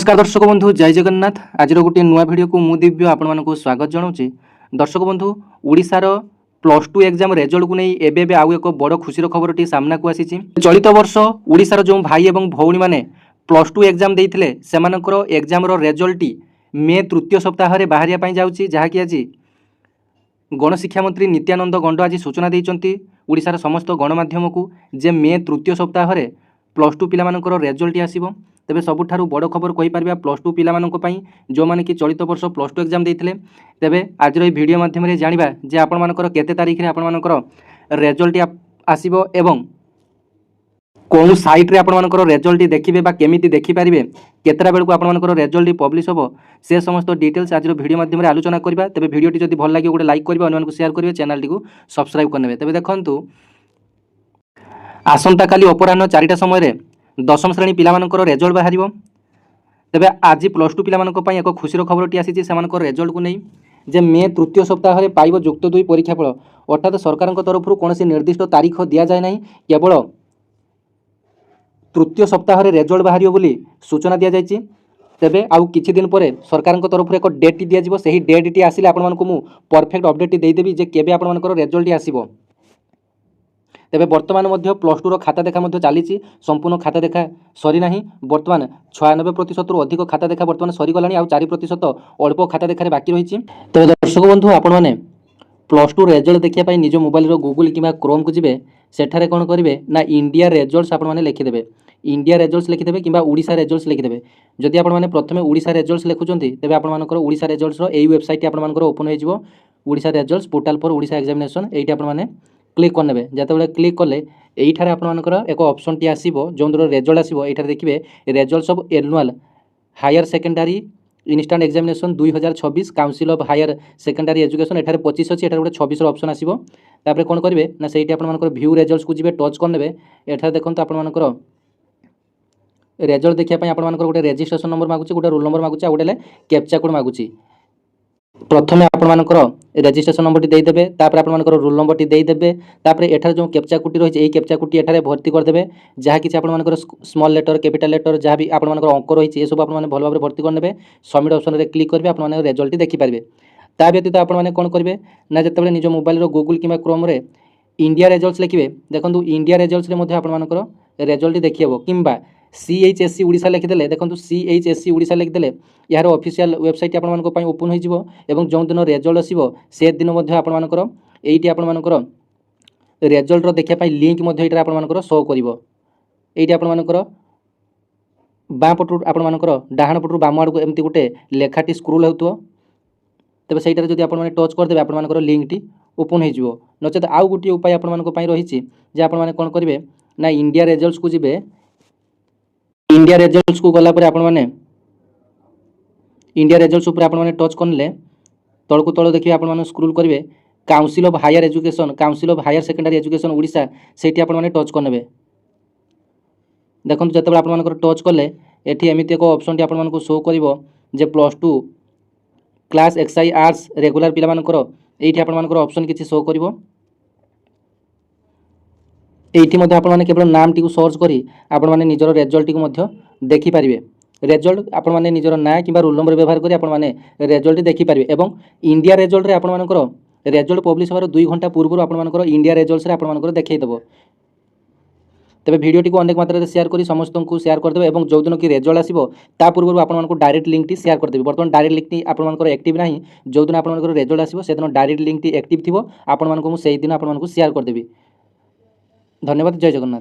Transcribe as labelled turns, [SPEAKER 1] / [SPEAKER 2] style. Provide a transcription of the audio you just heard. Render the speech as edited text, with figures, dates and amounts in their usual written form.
[SPEAKER 1] नमस्कार दर्शक बंधु जय जगन्नाथ। आज गोटे नुआ भिडियो को मु दिव्य आपण स्वागत जनाऊँगी। दर्शक बंधु ओडिशार +2 एग्जाम रिजल्ट को नहीं एबे आउ एक बड़ खुशीर खबरटी सामना को आसी। चलित वर्ष ओडिशार जो भाई और भौणी मैंने +2 एग्जाम देते सेमानकर एग्जाम रिजल्ट मे तृतीय सप्ताह बाहर जाऊँगी, जहाँकि आज गणशिक्षा मंत्री नित्यानंद गंड आज सूचना देते ओडिशार समस्त गणमाध्यम को जे मे तृतीय सप्ताह +2 पिलामानकर रिजल्ट आसीबो। तेबे सबुठारु बड़ खबर कहि पारिबा +2 पिलामानक पई जो माने कि चलित वर्ष +2 एग्जाम देथिले। तेबे आज रो वीडियो माध्यम रे जानिबा जे आपण मानकर केते तारिख रे आपण मानकर रिजल्ट आसीबो एवं कोन साइट रे आपण मानकर रिजल्ट देखिबे बा केमिति देखि पारिबे, केतरा बेल को आपण मानकर रिजल्ट पब्लिश होबो, से समस्त डिटेल्स आज रो वीडियो माध्यम रे आलोचना करबा। तेबे वीडियोटी जदि भल लागे गोटे लाइक करबे, अन्य मानकु शेयर करबे, चैनल टी को सब्सक्राइब करनेबे। तेबे देखंतु आसंता काली अपराह्न 4टा समय दशम श्रेणी पिलामानकर रिजल्ट बाहर। तेबे आज +2 पिलामानक पई एक खुशीर खबरटी आसी सेमानकर रिजल्ट को नहीं जे मे तृतीय सप्ताह पाइब युक्त 2 परीक्षाफल। अर्थात सरकार तरफ कौन निर्दिष्ट तारीख दि जाए ना, केवल तृतीय सप्ताह रिजल्ट बाहर बोली सूचना दि जाए। तेबे आउ किछि दिन पर सरकार तरफ एक डेट दि जाइबो, सही डेट टी आसिले आपण मानकु मु परफेक्ट अपडेट देदेवी जे केबे आपण मानकर रिजल्ट आसीबो। तेबे वर्तमान मध्य +2 रो खाता देखा मध्य चली, संपूर्ण खाता देखा सरी ना। वर्तमान 96% रु अधिक खाता देखा वर्तमान सरीगलानी, आउ 4% अल्प खाता देखा बाकी रही। तेबे दर्शक बंधु आपण मैंने +2 रिजल्ट देखिए निज मोबाइल गूगल कि क्रोम को जी सेठारे कौन करेंगे ना इंडिया रिजल्ट्स आपण मैंने लिखिदेवे। इंडिया रिजल्ट्स लिखिदेवे कि ओडिशा रिजल्ट्स लिखिदेवे। जदि आपण मैंने प्रथम ओडिशा रिजल्ट्स लिखुंट तेज आपर ओडिशा रिजल्ट्स यही वेबसाइट आपर ओपन हो Odisha results portal for Odisha examination. ये आपने क्लिक करने जिते क्लिक कले यहीठार आपर एक ऑप्शन टी आसो जो रिजल्ट आसो। ये देखिए results of annual higher secondary instant examination 2026 council of higher secondary education. एठारे 25 अच्छी एठारे 26 ऑप्शन आसो। तापर कौन करेंगे ना से आपर व्यू रिजल्ट्स को जी टच करने। एठारे देखो आपर रिजल्ट देखिए आपर गोटे रजिस्ट्रेशन नंबर मागुची, गोटे रोल नंबर मागुची, गोटे कैप्चा कोड मागुची। प्रथम आपर रजिस्ट्रेशन नंबर टी देदेवे, तापर आपर रोल नंबर टी देदेवे, तापर एठार जो कैप्चा कोड रही है कैप्चा कोड एठारे भर्ती करदेवे। जहाँ कि आपर स्मॉल लेटर कैपिटल लेटर जहाँ भी आपर अंक रही है सब आपने भल भाव भर्ती करने। सबमिट ऑप्शन रे क्लिक करेंगे, आपने रिजल्ट देखिपारे। ता व्यतीत आपने कौन करेंगे ना जिते निज मोबाइल गूगल कि क्रोम रे इंडिया रिजल्ट्स लिखिए। देखो इंडिया रिजल्ट्स आपर रिजल्ट देखिए कि CHSC ओडिशा लिखिदेले। देखो CHSC ओडिशा लिखिदेले यार ऑफिशियल वेबसाइट आपन ओपन हो जो दिन रिजल्ट आसो से दिन आपर ये आपर रिजल्ट देखापी लिंक आपर शो कर। ये आपर बाँ पटू आपर डाहाण पटू बाम आड़ को एमती गोटे लेखाटी स्क्रोल हो। तेज से आपने टच करदे आपर लिंक टी ओपन हो। नचेत आउ गोटे उपाय आपर रही आपने कौन करेंगे ना इंडिया रिजल्ट्स को जी इंडिया रिजल्ट्स को गला आपने इंडिया रिजल्ट्स आपने टच करले तल को तल देखिए आपने स्क्रोल करेंगे council of higher education council of higher secondary education Odisha से आपने टच करने। देखो जो आप टच कले ये एमती एक ऑप्शन टी आपको शो कर +2 क्लास XI आर्ट्स रेगुलर पिलामानकर ये आपर ऑप्शन किसी शो कर। ये आपने केवल नाम टी सर्च करी आपने निजर रिजल्ट को देखिपारे। रिजल्ट आपने निजर ना कि रोल नंबर व्यवहार करी आपने रिजल्ट देखिपारे। एवं इंडिया रिजल्ट आपर रिजल्ट पब्लिश होवार 2 घंटा पूर्व आपर इंडिया रिजल्ट्स आपर देखो। तेज भिडियोटी को अनेक मात्रा शेयर करी समस्त को शेयर करदे और जो दिन कि रिजल्ट आसो ता पूर्व आपको डायरेक्ट लिंक टी शेयर करदेवी। बर्तमान डायरेक्ट लिंक टी आपर एक्टिव ना, जो दिन आपर रिजल्ट आसो से दिन डायरेक्ट लिंक टी एक्टिव थी आपको से दिन आपको शेयर करदेवी। धन्यवाद। जय जगन्नाथ।